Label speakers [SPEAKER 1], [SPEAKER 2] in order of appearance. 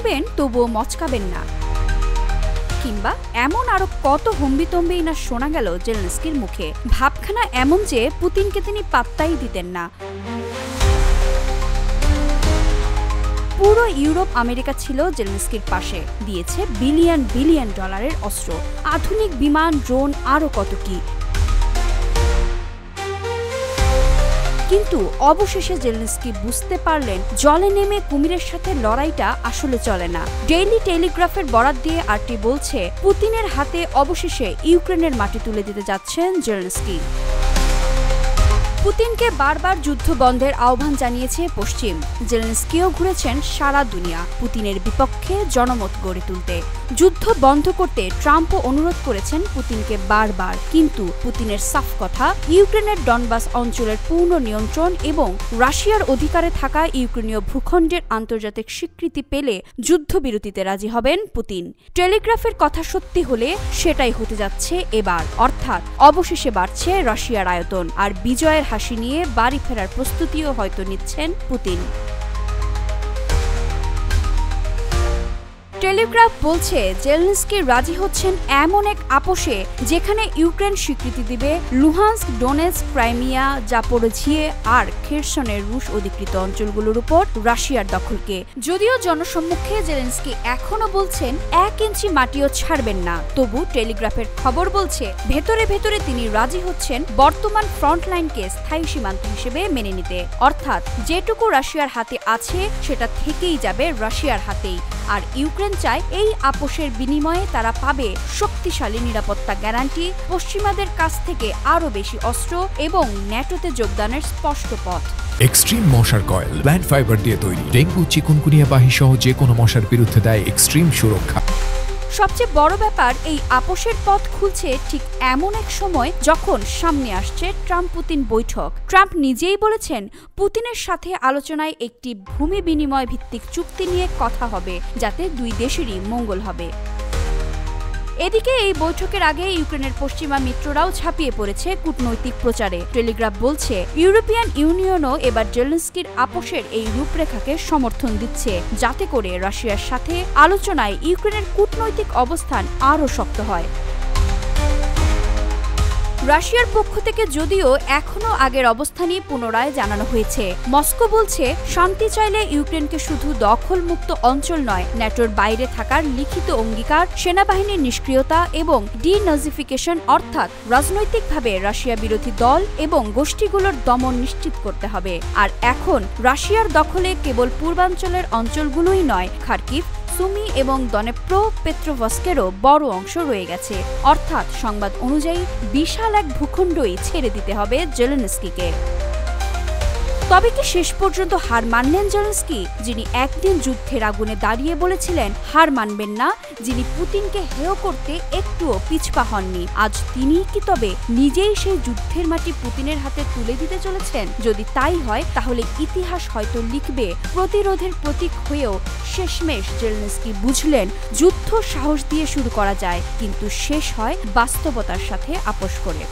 [SPEAKER 1] শুনবেন তবুও মচকাবেন না, কিংবা এমন আরো কত হম্বিতম্বেই না শোনা গেল জেলেনস্কির মুখে। ভাবখানা এমন যে পুতিনকে তিনি পাত্তাই দিতেন না। পুরো ইউরোপ আমেরিকা ছিল জেলেনস্কির পাশে, দিয়েছে বিলিয়ন বিলিয়ন ডলারের অস্ত্র, আধুনিক বিমান, ড্রোন, আরো কত কি। কিন্তু অবশেষে জেলেনস্কি বুঝতে পারলেন জলে নেমে কুমিরের সাথে লড়াইটা আসলে চলে না। ডেইলি টেলিগ্রাফের বরাত দিয়ে আরটি বলছে, পুতিনের হাতে অবশেষে ইউক্রেনের মাটি তুলে দিতে যাচ্ছেন জেলেনস্কি। পুতিনকে বারবার যুদ্ধ বন্ধের আহ্বান জানিয়েছে পশ্চিম। জেলেনস্কিও ঘুরেছেন সারা দুনিয়া পুতিনের বিপক্ষে জনমত গড়ে তুলতে। যুদ্ধ বন্ধ করতে ট্রাম্পও অনুরোধ করেছেন পুতিনকে বারবার, কিন্তু পুতিনের সাফ কথা, ইউক্রেনের ডনবাস অঞ্চলের পূর্ণ নিয়ন্ত্রণ এবং রাশিয়ার অধিকারে থাকা ইউক্রেনীয় ভূখণ্ডের আন্তর্জাতিক স্বীকৃতি পেলে যুদ্ধবিরতিতে রাজি হবেন পুতিন। টেলিগ্রাফের কথা সত্যি হলে সেটাই হতে যাচ্ছে এবার, অর্থাৎ অবশেষে বাড়ছে রাশিয়ার আয়তন, আর বিজয়ের হাসি নিয়ে বাড়ি ফেরার প্রস্তুতিও হয়তো নিচ্ছেন পুতিন। টেলিগ্রাফ বলছে, জেলেনস্কি রাজি হচ্ছেন এমন এক আপোষে যেখানে ইউক্রেন স্বীকৃতি দিবে লুহান্স্ক, ডোনেটস্ক, ক্রাইমিয়া, জাপোরোঝিয়ে আর খেরসনের রুশ অধিকৃত অঞ্চলগুলোর উপর রাশিয়ার দখলকে। যদিও জনসম্মুখে জেলেনস্কি এখনো বলছেন 1 ইঞ্চি মাটিও ছাড়বেন না, তবু টেলিগ্রাফের খবর বলছে ভেতরে ভেতরে তিনি রাজি হচ্ছেন বর্তমান ফ্রন্টলাইনকে স্থায়ী সীমান্ত হিসেবে মেনে নিতে, অর্থাৎ যেটুকু রাশিয়ার হাতে আছে সেটা থেকেই যাবে রাশিয়ার হাতেই। আর ইউক্রেন চায় এই আপোষের বিনিময়ে তারা পাবে শক্তিশালী নিরাপত্তা গ্যারান্টি, পশ্চিমাদের কাছ থেকে আরও বেশি অস্ত্র এবং ন্যাটোতে যোগদানের স্পষ্ট পথ।
[SPEAKER 2] এক্সট্রিম মশার কয়েল প্ল্যান্ট ফাইবার দিয়ে তৈরি, ডেঙ্গু, চিকুনগুনিয়া বাহি সহ যে কোনো মশার বিরুদ্ধে দেয় এক্সট্রিম সুরক্ষা।
[SPEAKER 1] সবচেয়ে বড় ব্যাপার, এই আপোষের পথ খুলছে ঠিক এমন এক সময় যখন সামনে আসছে ট্রাম্প পুতিন বৈঠক। ট্রাম্প নিজেই বলেছেন পুতিনের সাথে আলোচনায় একটি ভূমি বিনিময় ভিত্তিক চুক্তি নিয়ে কথা হবে, যাতে দুই দেশেরই মঙ্গল হবে। এদিকে এই বৈঠকের আগে ইউক্রেনের পশ্চিমা মিত্ররাও ঝাঁপিয়ে পড়েছে কূটনৈতিক প্রচারে। টেলিগ্রাফ বলছে, ইউরোপিয়ান ইউনিয়নও এবার জেলেনস্কির আপোষের এই রূপরেখাকে সমর্থন দিচ্ছে, যাতে করে রাশিয়ার সাথে আলোচনায় ইউক্রেনের কূটনৈতিক অবস্থান আরও শক্ত হয়। রাশিয়ার পক্ষ থেকে যদিও এখনও আগের অবস্থানই পুনরায় জানানো হয়েছে। মস্কো বলছে, শান্তি চাইলে ইউক্রেনকে শুধু দখলমুক্ত অঞ্চল নয়, ন্যাটোর বাইরে থাকার লিখিত অঙ্গীকার, সেনাবাহিনীর নিষ্ক্রিয়তা এবং ডিনাজিফিকেশন, অর্থাৎ রাজনৈতিকভাবে রাশিয়া বিরোধী দল এবং গোষ্ঠীগুলোর দমন নিশ্চিত করতে হবে। আর এখন রাশিয়ার দখলে কেবল পূর্বাঞ্চলের অঞ্চলগুলোই নয়, খার্কিভ, সুমি এবং দনেপ্রো পেট্রোভস্কেরও বড় অংশ রয়ে গেছে, অর্থাৎ সংবাদ অনুযায়ী বিশাল এক ভূখণ্ডই ছেড়ে দিতে হবে জেলেনস্কিকে। তবে কি শেষ পর্যন্ত হার মানলেন জেলেনস্কি, যিনি একদিন যুদ্ধের আগুনে দাঁড়িয়ে বলেছিলেন হার মানবেন না, যিনি পুতিনকে হেয় করতে একটুও পিছপা হননি, আজ তিনিই কি তবে নিজেই সেই যুদ্ধের মাটি পুতিনের হাতে তুলে দিতে চলেছেন? যদি তাই হয়, তাহলে ইতিহাস হয়তো লিখবে প্রতিরোধের প্রতীক হয়েও শেষমেশ জেলেনস্কি বুঝলেন যুদ্ধ সাহস দিয়ে শুরু করা যায়, কিন্তু শেষ হয় বাস্তবতার সাথে আপোষ করে।